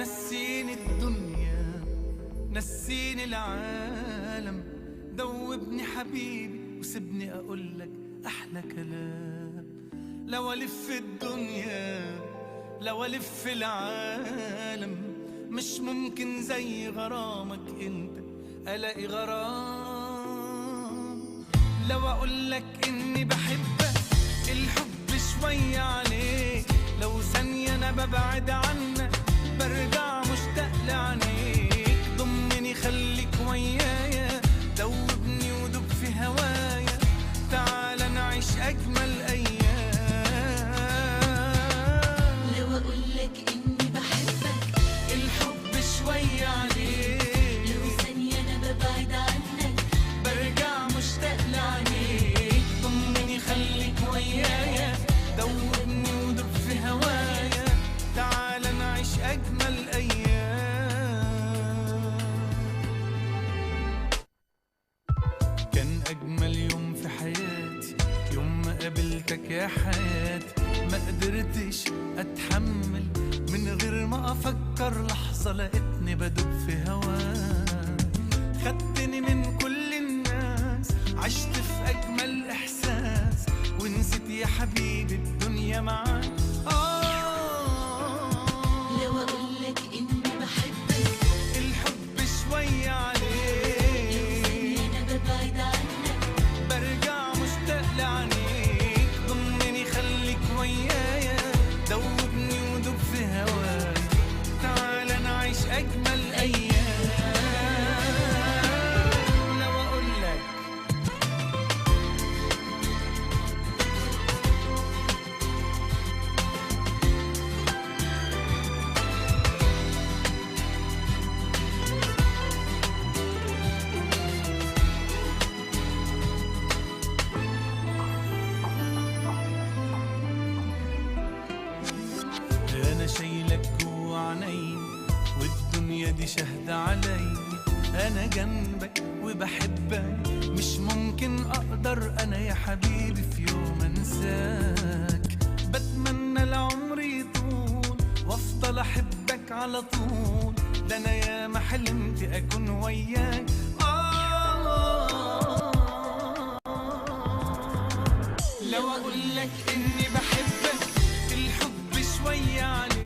نسيني الدنيا نسيني العالم، دوبني حبيبي وسيبني اقولك احلى كلام. لو الف الدنيا لو الف العالم، مش ممكن زي غرامك انت الاقي غرام. لو اقولك اني بحبك الحب شوية عليك، لو ثانية انا ببعد عنك برجع مشتاق لعينيك. ضمني خليك ويايا، دوبني ودوب في هوايا، تعال نعيش اجمل ايام. لو اقولك اني بحبك الحب شوية عليك، لو ثانية انا ببعد عنك برجع مشتاق لعينيك. ضمني خليك ويايا، دوبني ودوب في هوايا، تعال نعيش اجمل ايام. كان اجمل يوم في حياتي يوم ما قابلتك يا حياتي. ما قدرتش اتحمل من غير ما افكر لحظة، لقيتني بدوب في هواك. خدتني من كل الناس، عشت في اجمل احساس، ونسيت يا حبيبي الدنيا معاك. لو اقولك اني بحبك الحب شوية لو عليك، ثانية انا ببعد عنك برجع مشتاق لعينيك. ضمني خليك ويايا، دوبني ودوب في هواك، تعال نعيش اجمل ايام. لو اقولك انا شايلك جوا عيني، والدنيا دي شاهدة علي. انا جنبك وبحبك، مش ممكن اقدر انا يا حبيبي في يوم انساك. بتمنى العمر يطول وافضل احبك على طول، ده انا يا ما حلمت اكون وياك. لو اقولك اني